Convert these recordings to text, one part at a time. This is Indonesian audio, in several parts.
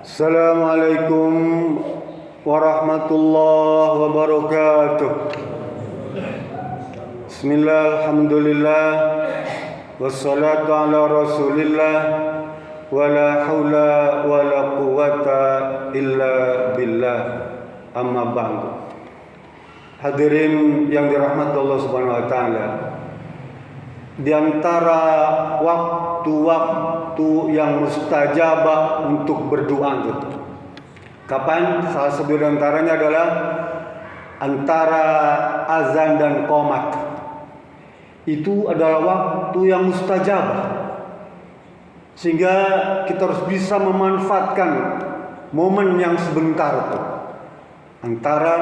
Assalamualaikum warahmatullahi wabarakatuh. Bismillah, alhamdulillah, wassalatu ala rasulillah, wala hawla wala quwata illa billah, amma ba'du. Hadirin yang dirahmati Allah subhanahu wa ta'ala, di antara waktu-waktu yang mustajabah untuk berdoa itu kapan? Salah satu di antaranya adalah antara azan dan qomat. Itu adalah waktu yang mustajabah, sehingga kita harus bisa memanfaatkan momen yang sebentar itu antara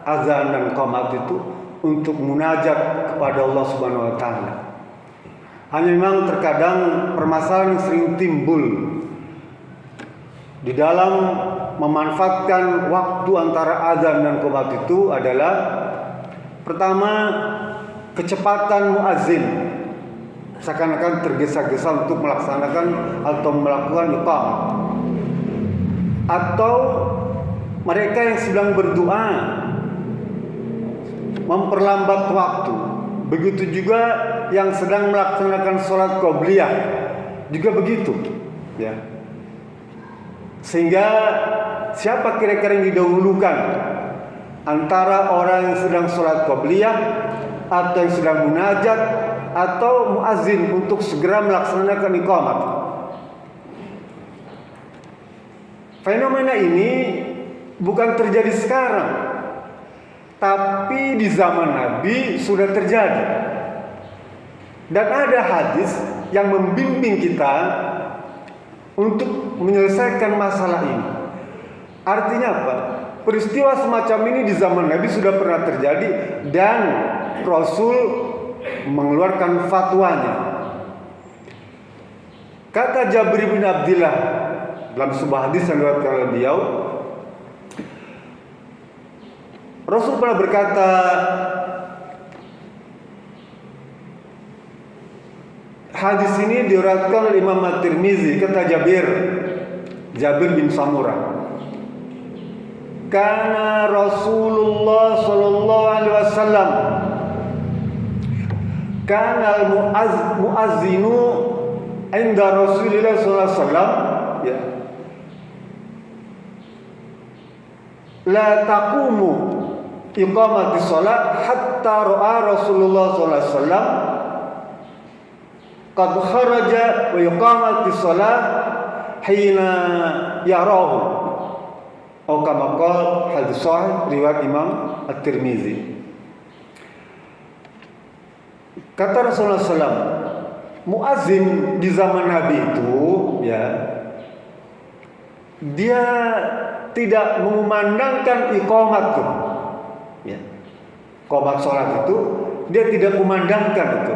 azan dan qomat itu untuk munajat kepada Allah subhanahu wa ta'ala. Hanya memang terkadang permasalahan yang sering timbul di dalam memanfaatkan waktu antara azan dan qomat itu adalah, pertama, kecepatan muazzin, seakan-akan tergesa-gesa untuk melaksanakan atau melakukan iqamah, atau mereka yang sedang berdoa memperlambat waktu. Begitu juga yang sedang melaksanakan sholat qobliyah juga begitu, ya. Sehingga siapa kira-kira yang didahulukan antara orang yang sedang sholat qobliyah atau yang sedang munajat atau muazzin untuk segera melaksanakan iqamah? Fenomena ini bukan terjadi sekarang, tapi di zaman Nabi sudah terjadi. Dan ada hadis yang membimbing kita untuk menyelesaikan masalah ini. Artinya apa? Peristiwa semacam ini di zaman Nabi sudah pernah terjadi dan Rasul mengeluarkan fatwanya. Kata Jabir bin Abdillah dalam sebuah hadis yang diriwayatkan oleh beliau, Rasul pernah berkata, hadis ini diriwayatkan oleh Imam At-Tirmizi, kata Jabir bin Samurah, kana Rasulullah sallallahu alaihi wasallam kana al-muazzinu inda Rasulillah sallallahu alaihi wasallam, ya, la taqumu iqamati shalah hatta ra'a Rasulullah sallallahu alaihi wasallam qad kharaja wa iqamati shalah hina yarahu, atau kama qala hadis sahih riwayat Imam At-Tirmizi. Kata Rasulullah SAW, muazzin di zaman Nabi itu, ya, dia tidak mengumandangkan iqamat itu, ya, qomat sholat itu dia tidak memandangkan itu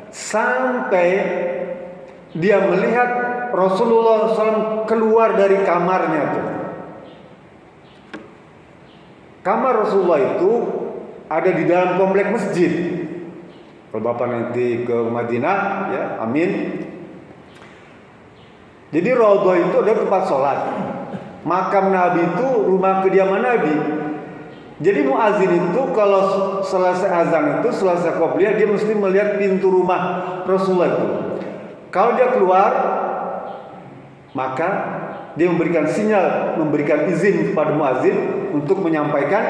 sampai dia melihat Rasulullah SAW keluar dari kamarnya itu. Kamar Rasulullah itu ada di dalam komplek masjid. Kalau Bapak nanti ke Madinah, ya, amin. Jadi Raudhah itu ada tempat sholat. Makam Nabi itu rumah kediaman Nabi. Jadi muazzin itu kalau selesai azan itu, selesai qobliyah, dia mesti melihat pintu rumah Rasulullah itu. Kalau dia keluar, maka dia memberikan sinyal, memberikan izin kepada muazzin untuk menyampaikan,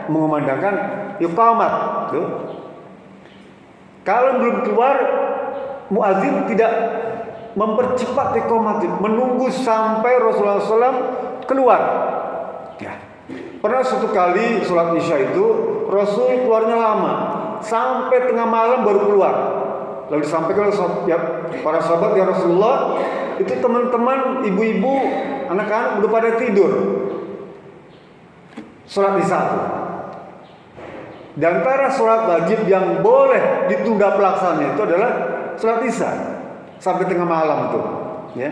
mengumandangkan iqamat. Kalau belum keluar, muazzin tidak mempercepat iqamat, menunggu sampai Rasulullah SAW keluar. Ya. Pernah suatu kali sholat isya itu Rasul keluarnya lama, sampai tengah malam baru keluar. Lalu disampaikan oleh para sahabat, ya Rasulullah, itu teman-teman, ibu-ibu, anak-anak udah pada tidur. Sholat isya itu di antara sholat wajib yang boleh ditunda pelaksanaannya itu adalah sholat isya sampai tengah malam itu, ya.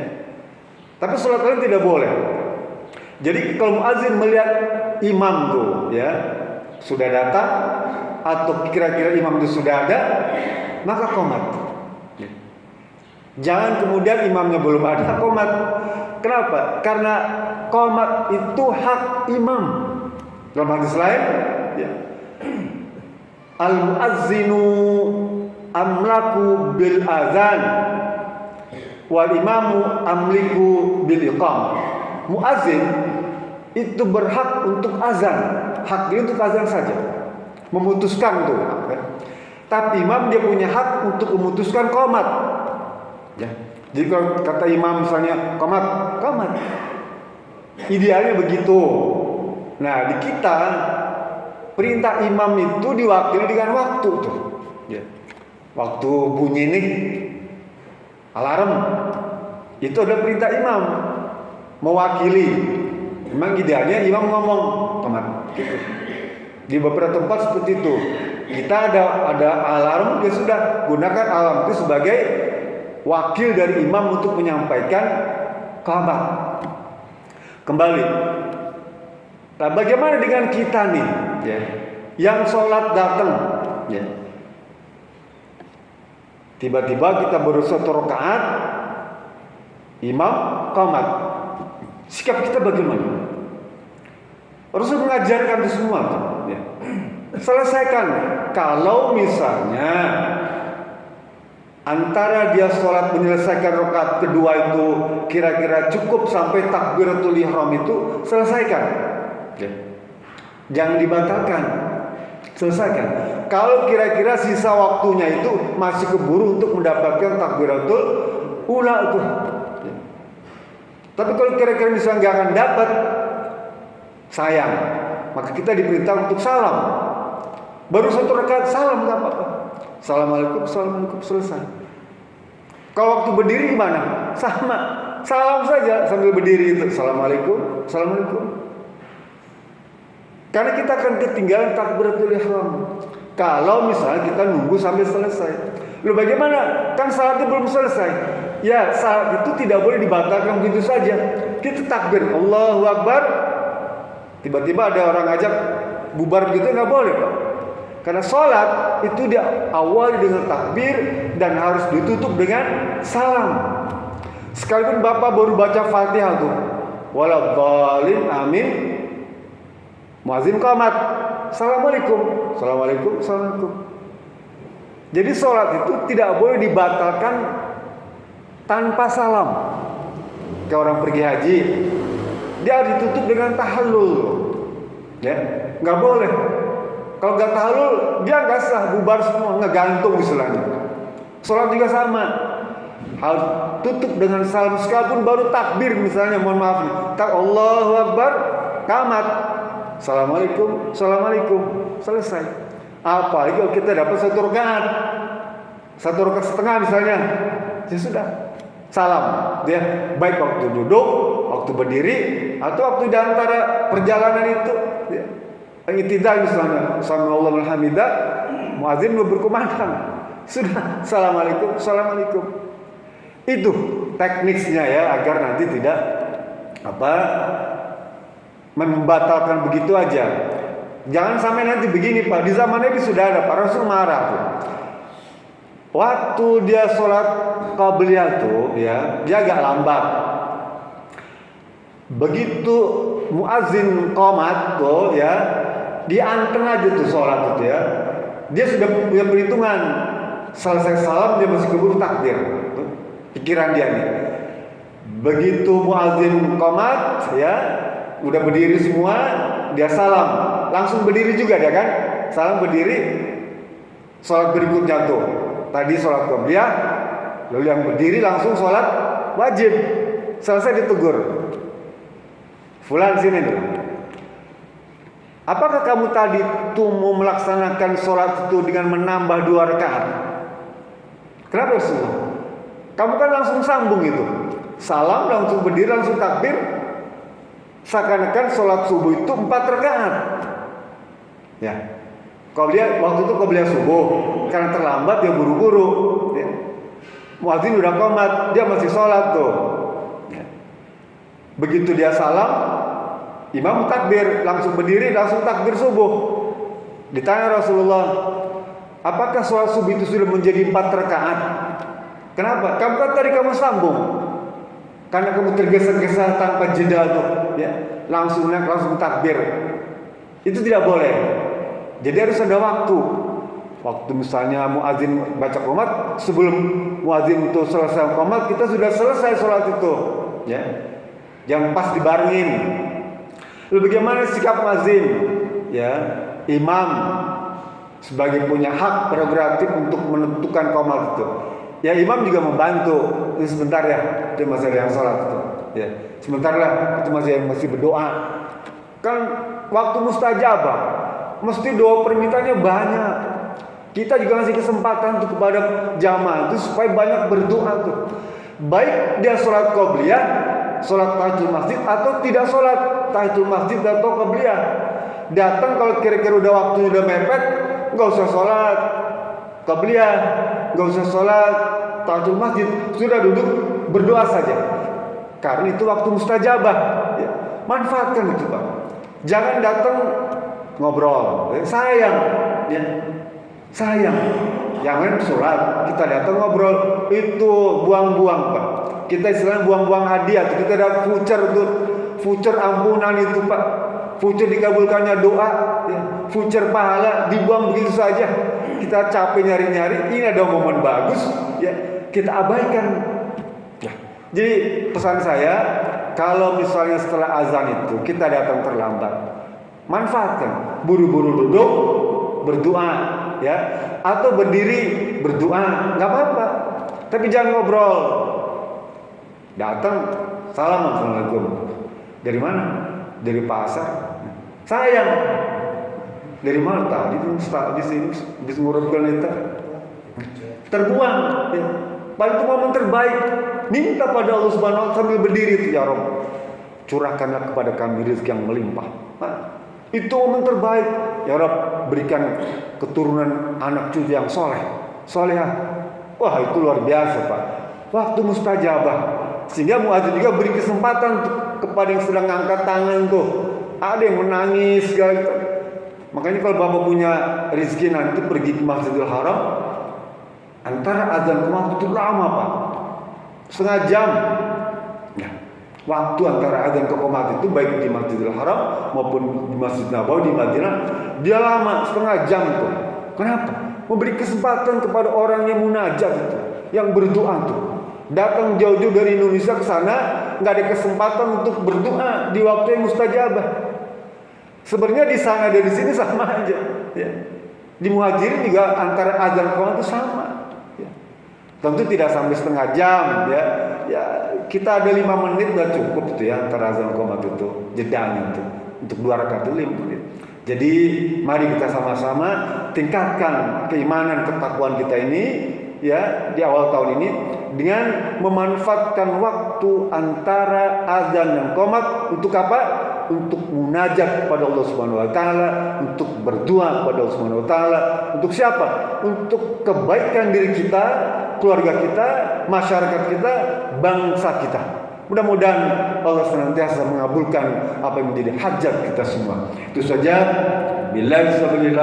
Tapi sholat lain tidak boleh. Jadi kalau muazzin melihat imam tuh, ya, sudah datang atau kira-kira imam itu sudah ada, maka qomat. Jangan kemudian imamnya belum ada qomat. Kenapa? Karena qomat itu hak imam. Dalam hadis lain, ya. Al-muazzinu amlaku bil azan wal imamu amliku bil iqamah. Muazzin itu berhak untuk azan, hak dia untuk azan saja, memutuskan tuh. Tapi imam dia punya hak untuk memutuskan qomat. Ya. Jadi kalau kata imam misalnya qomat, idealnya begitu. Nah di kita perintah imam itu diwakili dengan waktu tuh. Ya. Waktu bunyi nih alarm, itu adalah perintah imam mewakili. Memang idealnya imam ngomong qomat gitu. Di beberapa tempat seperti itu. Kita ada alarm, ya sudah gunakan alarm itu sebagai wakil dari imam untuk menyampaikan qomat. Kembali. Nah, bagaimana dengan kita nih, ya, yang sholat datang, ya. Tiba-tiba kita baru 1 rakaat, imam qomat. Sikap kita bagaimana? Rasul mengajarkan itu semua, ya. Selesaikan. Kalau misalnya antara dia sholat menyelesaikan rakaat kedua itu kira-kira cukup sampai takbiratul ihram itu, selesaikan. Ya. Jangan dibatalkan, selesaikan. Kalau kira-kira sisa waktunya itu masih keburu untuk mendapatkan takbiratul ula itu. Ya. Tapi kalau kira-kira misalnya nggak akan dapat, sayang, maka kita diperintah untuk salam. Baru 1 rakaat salam nggak apa-apa. Assalamualaikum, assalamualaikum, selesai. Kalau waktu berdiri gimana? Sama, salam saja sambil berdiri itu. Assalamualaikum, assalamualaikum. Karena kita akan ketinggalan takbiratul ihram kalau misalnya kita nunggu sampai selesai. Lalu bagaimana? Kan salatnya belum selesai. Ya, salat itu tidak boleh dibatalkan begitu saja. Kita takbir, Allahu Akbar. Tiba-tiba ada orang ajak bubar begitu, nggak boleh, Pak. Karena sholat itu diawali dengan takbir dan harus ditutup dengan salam. Sekalipun Bapak baru baca Fatihah tuh, waladhdallin, amin. Muazzin qomat, assalamualaikum, assalamualaikum, assalamualaikum. Jadi sholat itu tidak boleh dibatalkan tanpa salam. Kayak orang pergi haji, dia harus ditutup dengan tahallul, ya, nggak boleh. Kalau nggak tahallul, dia nggak sah, bubar semua, ngegantung istilahnya. Sholat juga sama, harus tutup dengan salam. Sekalipun baru takbir misalnya, mohon maaf nih, Allahu Akbar, qamat, assalamualaikum, assalamualaikum, selesai. Apalagi kalau kita dapat 1 rakaat, 1 rakaat setengah misalnya, ya sudah, salam. Dia baik waktu duduk, waktu berdiri, atau waktu di antara perjalanan itu, ya. I'tidal misalnya, Sami'allahu liman hamidah, muadzin berkumandang, sudah, assalamualaikum, assalamualaikum. Itu teknisnya ya, agar nanti tidak membatalkan begitu aja. Jangan sampai nanti begini, Pak. Di zaman Nabi sudah ada, Pak Rasul marah tuh. Waktu dia sholat qabliyah tuh, ya, dia agak lambat. Begitu muazzin qomat tuh, ya, dianteng aja tuh sholat itu, ya. Dia sudah punya perhitungan. Selesai salam dia masih keburu takbir. Tuh, pikiran dia nih. Begitu muazzin qomat, ya, udah berdiri semua, dia salam, langsung berdiri juga dia kan, salam berdiri. Sholat berikutnya tuh, tadi sholat qabliyah, lalu yang berdiri langsung sholat wajib. Selesai ditegur, fulan sini dulu. Apakah kamu tadi tuh mau melaksanakan sholat itu dengan menambah 2 rakaat? Kenapa semua? Kamu kan langsung sambung itu, salam langsung berdiri langsung takbir. Seakan-akan sholat subuh itu 4 rakaat. Ya, qabliyah waktu itu qabliyah subuh, karena terlambat dia buru-buru. Ya. Muadzin udah qomat, dia masih sholat tuh. Ya. Begitu dia salam, imam takbir, langsung berdiri, langsung takbir subuh. Ditanya Rasulullah, apakah sholat subuh itu sudah menjadi 4 rakaat? Kenapa? Kamu kan tadi kamu sambung. Karena kamu tergesa-gesa tanpa jeda tuh, ya, langsung naik, langsung takbir. Itu tidak boleh. Jadi harus ada waktu. Waktu misalnya muadzin baca qomat, sebelum muadzin itu selesai qomat, kita sudah selesai sholat itu, ya. Jangan pas dibarengin. Lalu bagaimana sikap muadzin? Ya, imam sebagai punya hak prerogatif untuk menentukan qomat itu. Ya, imam juga membantu. Ini sebentar ya, itu masih ada yang sholat itu. Ya, sebentar lah, itu masih berdoa. Kan waktu mustajabah, mesti doa permintaannya banyak. Kita juga ngasih kesempatan untuk kepada jamaah itu supaya banyak berdoa tuh. Baik dia sholat qobliyah, sholat tahiyatul masjid, atau tidak sholat tahiyatul masjid atau qobliyah. Datang kalau kira-kira udah waktunya udah mepet, nggak usah sholat qobliyah, nggak usah sholat tahiyatul masjid, sudah duduk berdoa saja. Karena itu waktu mustajabah. Ya, manfaatkan itu, Pak. Jangan datang ngobrol, sayang, ya. Sayang, jangan sholat, kita datang ngobrol, itu buang-buang, Pak. Kita istilahnya buang-buang hadiah. Kita ada voucher ampunan itu, Pak. Voucher dikabulkannya doa, ya. Voucher pahala dibuang begitu saja. Kita capek nyari-nyari, ini ada momen bagus, ya, kita abaikan. Ya. Jadi pesan saya, kalau misalnya setelah azan itu kita datang terlambat, manfaatkan, buru-buru duduk berdoa, ya, atau berdiri berdoa, nggak apa-apa. Tapi jangan ngobrol. Datang, assalamualaikum. Dari mana? Dari pasar. Sayang. Dari mana tadi? Di sini, di Ngurubkan itu terbuang. Ya. Paling itu momen terbaik. Minta pada Allah Subhanahu wa Ta'ala sambil berdiri itu, ya Rabb, curahkanlah kepada kami rezeki yang melimpah. Nah, itu momen terbaik. Ya Rabb, berikan keturunan anak cucu yang soleh, solehah. Wah, itu luar biasa, Pak. Waktu mustajabah. Sehingga muadzin juga beri kesempatan kepada yang sedang angkat tangan tuh. Ada yang menangis gitu. Makanya kalau Bapak punya rezeki nanti pergi ke Masjidil Haram, antara azan ke waktu itu lama, Pak. Setengah jam. Ya. Waktu antara azan ke qomat itu baik di Masjidil Haram maupun di Masjid Nabawi di Madinah, dia lama, setengah jam tuh. Kenapa? Memberi kesempatan kepada orang yang munajat itu, yang berdoa tuh. Datang jauh-jauh dari Indonesia ke sana, nggak ada kesempatan untuk berdoa di waktu yang mustajabah. Sebenarnya di sana dan di sini sama aja. Ya. Di Muhajirin juga antara azan ke qomat itu sama. Ya. Tentu tidak sampai setengah jam, ya. Ya, kita ada 5 menit udah cukup tuh ya antara azan qomat itu, jedanya itu untuk 2 rakaat 5 menit. Jadi mari kita sama-sama tingkatkan keimanan ketakwaan kita ini, ya, di awal tahun ini dengan memanfaatkan waktu antara azan dan qomat untuk apa? Untuk munajat kepada Allah Subhanahu wa Ta'ala, untuk berdoa kepada Allah Subhanahu wa Ta'ala. Untuk siapa? Untuk kebaikan diri kita, keluarga kita, masyarakat kita, bangsa kita. Mudah-mudahan Allah senantiasa mengabulkan apa yang menjadi hajat kita semua. Itu saja. Billahi taufiq.